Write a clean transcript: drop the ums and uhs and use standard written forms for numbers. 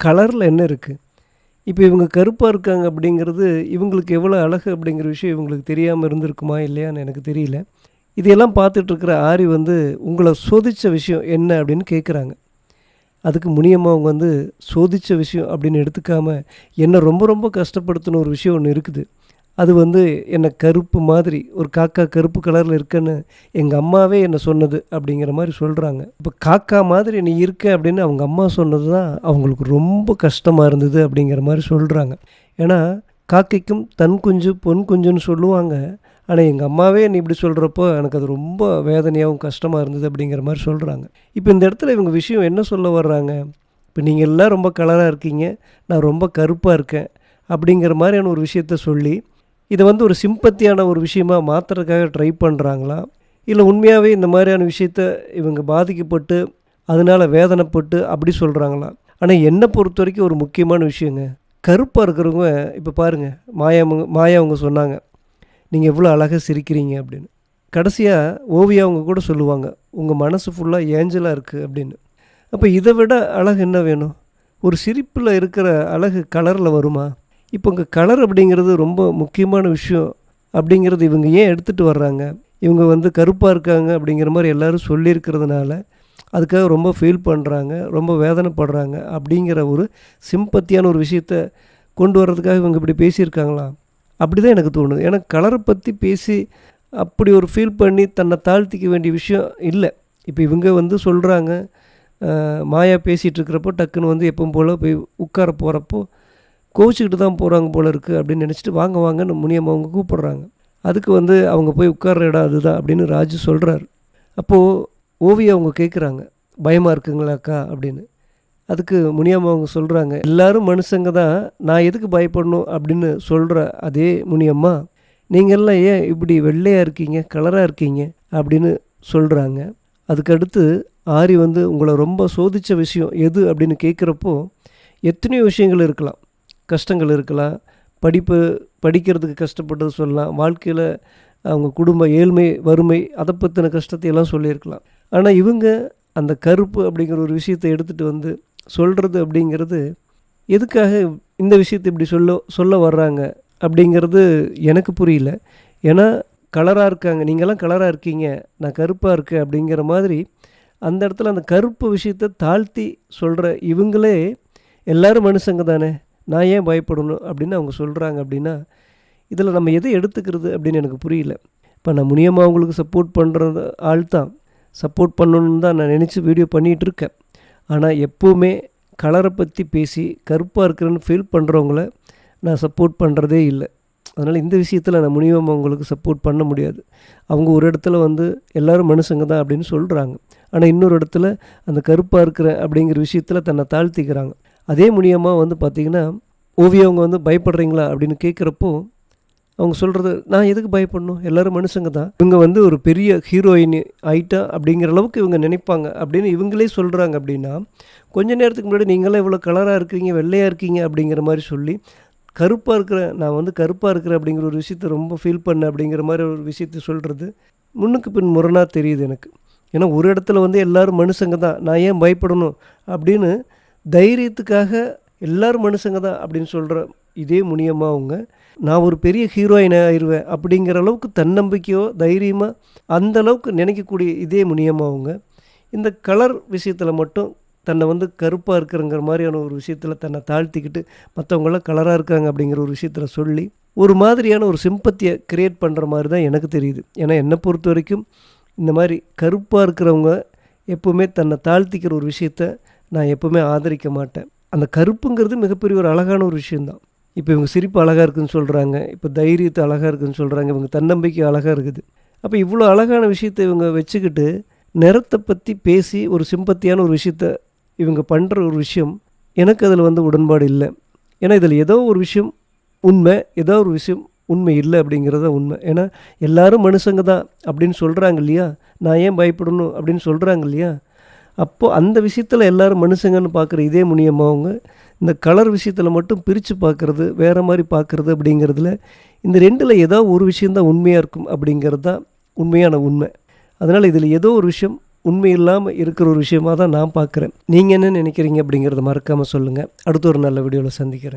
கலரில் என்ன இருக்குது? இப்போ இவங்க கருப்பாக இருக்காங்க அப்படிங்கிறது இவங்களுக்கு எவ்வளோ அழகு அப்படிங்கிற விஷயம் இவங்களுக்கு தெரியாமல் இருந்திருக்குமா இல்லையான்னு எனக்கு தெரியல. இதையெல்லாம் பார்த்துட்ருக்கிற ஆரி வந்து உங்களை சோதித்த விஷயம் என்ன அப்படின்னு கேட்குறாங்க. அதுக்கு முனியம்மா அவங்க வந்து சோதித்த விஷயம் அப்படின்னு எடுத்துக்காம என்னை ரொம்ப ரொம்ப கஷ்டப்படுத்தின ஒரு விஷயம் ஒன்று இருக்குது. அது வந்து என்னை கருப்பு மாதிரி ஒரு காக்கா கருப்பு கலரில் இருக்கேன்னு எங்கள் அம்மாவே என்னை சொன்னது அப்படிங்கிற மாதிரி சொல்கிறாங்க. இப்போ காக்கா மாதிரி நீ இருக்க அப்படின்னு அவங்க அம்மா சொன்னது தான் அவங்களுக்கு ரொம்ப கஷ்டமாக இருந்தது அப்படிங்கிற மாதிரி சொல்கிறாங்க. ஏன்னா காக்கைக்கும் தன் குஞ்சு பொன் குஞ்சுன்னு சொல்லுவாங்க. ஆனால் எங்கள் அம்மாவே நீ இப்படி சொல்கிறப்போ எனக்கு அது ரொம்ப வேதனையாகவும் கஷ்டமாக இருந்தது அப்படிங்கிற மாதிரி சொல்கிறாங்க. இப்போ இந்த இடத்துல இவங்க விஷயம் என்ன சொல்ல வர்றாங்க? இப்போ நீங்கள் எல்லாம் ரொம்ப கலராக இருக்கீங்க, நான் ரொம்ப கருப்பாக இருக்கேன் அப்படிங்கிற மாதிரியான ஒரு விஷயத்த சொல்லி இதை வந்து ஒரு சிம்பத்தியான ஒரு விஷயமா மாற்றுறதுக்காக ட்ரை பண்ணுறாங்களா? இல்லை உண்மையாகவே இந்த மாதிரியான விஷயத்த இவங்க பாதிக்கப்பட்டு அதனால் வேதனைப்பட்டு அப்படி சொல்கிறாங்களா? ஆனால் என்னை பொறுத்த வரைக்கும் ஒரு முக்கியமான விஷயங்க, கருப்பாக இருக்கிறவங்க இப்போ பாருங்கள், மாயா அவங்க சொன்னாங்க நீங்கள் எவ்வளோ அழகாக சிரிக்கிறீங்க அப்படின்னு. கடைசியாக ஓவியா அவங்க கூட சொல்லுவாங்க உங்கள் மனசு ஃபுல்லாக ஏஞ்சலாக இருக்குது அப்படின்னு. அப்போ இதை விட அழகு என்ன வேணும்? ஒரு சிரிப்பில் இருக்கிற அழகு கலரில் வருமா? இப்போ இங்கே கலர் அப்படிங்கிறது ரொம்ப முக்கியமான விஷயம் அப்படிங்கிறது இவங்க ஏன் எடுத்துகிட்டு வர்றாங்க? இவங்க வந்து கருப்பாக இருக்காங்க அப்படிங்கிற மாதிரி எல்லோரும் சொல்லியிருக்கிறதுனால அதுக்காக ரொம்ப ஃபீல் பண்ணுறாங்க, ரொம்ப வேதனைப்படுறாங்க அப்படிங்கிற ஒரு சிம்பத்தியான ஒரு விஷயத்த கொண்டு வர்றதுக்காக இவங்க இப்படி பேசியிருக்காங்களா? அப்படி தான் எனக்கு தோணுது. ஏன்னா கலரை பற்றி பேசி அப்படி ஒரு ஃபீல் பண்ணி தன்னை தாழ்த்திக்க வேண்டிய விஷயம் இல்லை. இப்போ இவங்க வந்து சொல்கிறாங்க, மாயா பேசிகிட்டு இருக்கிறப்போ டக்குன்னு வந்து எப்பவும் போல் போய் உட்கார போகிறப்போ கோவிச்சுக்கிட்டு தான் போகிறாங்க போல் இருக்குது அப்படின்னு நினச்சிட்டு வாங்க வாங்கன்னு முனியம்மா அவங்க கூப்பிட்றாங்க. அதுக்கு வந்து அவங்க போய் உட்கார்ற இடம் அதுதான் அப்படின்னு ராஜு சொல்கிறார். அப்போது ஓவியா அவங்க கேட்குறாங்க பயமாக இருக்குங்களாக்கா அப்படின்னு. அதுக்கு முனியம்மா அவங்க சொல்கிறாங்க எல்லோரும் மனுஷங்க தான், நான் எதுக்கு பயப்படணும் அப்படின்னு சொல்கிற அதே முனியம்மா நீங்கள்லாம் ஏன் இப்படி வெள்ளையாக இருக்கீங்க கலராக இருக்கீங்க அப்படின்னு சொல்கிறாங்க. அதுக்கடுத்து ஆரி வந்து உங்களை ரொம்ப சோதித்த விஷயம் எது அப்படின்னு கேட்குறப்போ எத்தனையோ விஷயங்கள் இருக்கலாம், கஷ்டங்கள் இருக்கலாம், படிக்கிறதுக்கு கஷ்டப்பட்டது சொல்லலாம், வாழ்க்கையில் அவங்க குடும்ப ஏழ்மை வறுமை அதை பற்றின கஷ்டத்தையெல்லாம் சொல்லியிருக்கலாம். ஆனால் இவங்க அந்த கருப்பு அப்படிங்கிற ஒரு விஷயத்தை எடுத்துகிட்டு வந்து சொல்கிறது அப்படிங்கிறது எதுக்காக இந்த விஷயத்தை இப்படி சொல்ல வர்றாங்க அப்படிங்கிறது எனக்கு புரியல. ஏன்னா கலராக இருக்காங்க, நீங்கள்லாம் கலராக இருக்கீங்க, நான் கருப்பாக இருக்கேன் அப்படிங்கிற மாதிரி அந்த இடத்துல அந்த கருப்பு விஷயத்தை தாழ்த்தி சொல்கிற இவங்களே எல்லோரும் மனுஷங்க தானே, நான் ஏன் பயப்படணும் அப்படின்னு அவங்க சொல்கிறாங்க. அப்படின்னா இதில் நம்ம எதை எடுத்துக்கிறது அப்படின்னு எனக்கு புரியல. இப்போ நான் முனியம்மா அவங்களுக்கு சப்போர்ட் பண்ணுறது ஆள் தான், சப்போர்ட் பண்ணணுன்னு தான் நான் நினச்சி வீடியோ பண்ணிகிட்ருக்கேன். ஆனால் எப்போவுமே கலரை பற்றி பேசி கருப்பாக இருக்கிறேன்னு ஃபீல் பண்ணுறவங்கள நான் சப்போர்ட் பண்ணுறதே இல்லை. அதனால் இந்த விஷயத்தில் நான் முனியம்மா அவங்களுக்கு சப்போர்ட் பண்ண முடியாது. அவங்க ஒரு இடத்துல வந்து எல்லோரும் மனுஷங்க தான் அப்படின்னு சொல்கிறாங்க, ஆனால் இன்னொரு இடத்துல அந்த கருப்பாக இருக்கிற அப்படிங்கிற விஷயத்தில் தன்னை தாழ்த்திக்கிறாங்க. அதே முனியம்மா வந்து பார்த்திங்கன்னா ஓவியா அவங்க வந்து பயப்படுறீங்களா அப்படின்னு கேட்குறப்போ அவங்க சொல்கிறது நான் எதுக்கு பயப்படணும், எல்லோரும் மனுஷங்க தான், இவங்க வந்து ஒரு பெரிய ஹீரோயின் ஆயிட்டா அப்படிங்கிற அளவுக்கு இவங்க நினைப்பாங்க அப்படின்னு இவங்களே சொல்கிறாங்க. அப்படின்னா கொஞ்ச நேரத்துக்கு முன்னாடி நீங்களாம் இவ்வளோ கலராக இருக்கிறீங்க வெள்ளையாக இருக்கீங்க அப்படிங்கிற மாதிரி சொல்லி கருப்பாக இருக்கிறேன், நான் வந்து கருப்பாக இருக்கிறேன் அப்படிங்கிற ஒரு விஷயத்த ரொம்ப ஃபீல் பண்ணேன் அப்படிங்கிற மாதிரி ஒரு விஷயத்த சொல்கிறது முன்னுக்கு பின் முரணாக தெரியுது எனக்கு. ஏன்னா ஒரு இடத்துல வந்து எல்லோரும் மனுஷங்க தான், நான் ஏன் பயப்படணும் அப்படின்னு தைரியத்துக்காக எல்லோரும் மனுஷங்க தான் அப்படின்னு சொல்கிற இதே முனியம்மா அவங்க நான் ஒரு பெரிய ஹீரோயின் ஆயிடுவேன் அப்படிங்கிற அளவுக்கு தன்னம்பிக்கையோ தைரியமாக அந்த அளவுக்கு நினைக்கக்கூடிய இதே முனியம்மா அவங்க இந்த கலர் விஷயத்தில் மட்டும் தன்னை வந்து கருப்பாக இருக்கிறங்கிற மாதிரியான ஒரு விஷயத்தில் தன்னை தாழ்த்திக்கிட்டு மற்றவங்களாம் கலராக இருக்காங்க அப்படிங்கிற ஒரு விஷயத்தில் சொல்லி ஒரு மாதிரியான ஒரு சிம்பத்தியை க்ரியேட் பண்ணுற மாதிரி தான் எனக்கு தெரியுது. ஏன்னா என்னை பொறுத்த வரைக்கும் இந்த மாதிரி கருப்பாக இருக்கிறவங்க எப்போவுமே தன்னை தாழ்த்திக்கிற ஒரு விஷயத்த நான் எப்போவுமே ஆதரிக்க மாட்டேன். அந்த கருப்புங்கிறது மிகப்பெரிய ஒரு அழகான ஒரு விஷயந்தான். இப்போ இவங்க சிரிப்பு அழகாக இருக்குதுன்னு சொல்கிறாங்க, இப்போ தைரியத்தை அழகாக இருக்குதுன்னு சொல்கிறாங்க, இவங்க தன்னம்பிக்கை அழகாக இருக்குது. அப்போ இவ்வளோ அழகான விஷயத்தை இவங்க வச்சுக்கிட்டு நிறத்தை பற்றி பேசி ஒரு சிம்பத்தியான ஒரு விஷயத்த இவங்க பண்ணுற ஒரு விஷயம் எனக்கு அதில் வந்து உடன்பாடு இல்லை. ஏன்னா இதில் ஏதோ ஒரு விஷயம் உண்மை, ஏதோ ஒரு விஷயம் உண்மை இல்லை அப்படிங்கிறது தான் உண்மை. ஏன்னா எல்லோரும் மனுஷங்க தான் அப்படின்னு சொல்கிறாங்க இல்லையா, நான் ஏன் பயப்படணும் அப்படின்னு சொல்கிறாங்க இல்லையா, அப்போது அந்த விஷயத்தில் எல்லோரும் மனுஷங்கன்னு பார்க்குற இதே முனியம்மா அவங்க இந்த கலர் விஷயத்தில் மட்டும் பிரித்து பார்க்குறது வேறு மாதிரி பார்க்குறது அப்படிங்கிறதுல இந்த ரெண்டில் ஏதோ ஒரு விஷயந்தான் உண்மையாக இருக்கும் அப்படிங்கிறது தான் உண்மையான உண்மை. அதனால் இதில் ஏதோ ஒரு விஷயம் உண்மை இல்லாமல் இருக்கிற ஒரு விஷயமா தான் நான் பார்க்குறேன். நீங்கள் என்ன நினைக்கிறீங்க அப்படிங்கிறத மறக்காமல் சொல்லுங்கள். அடுத்த ஒரு நல்ல வீடியோவில் சந்திக்கிறேன்.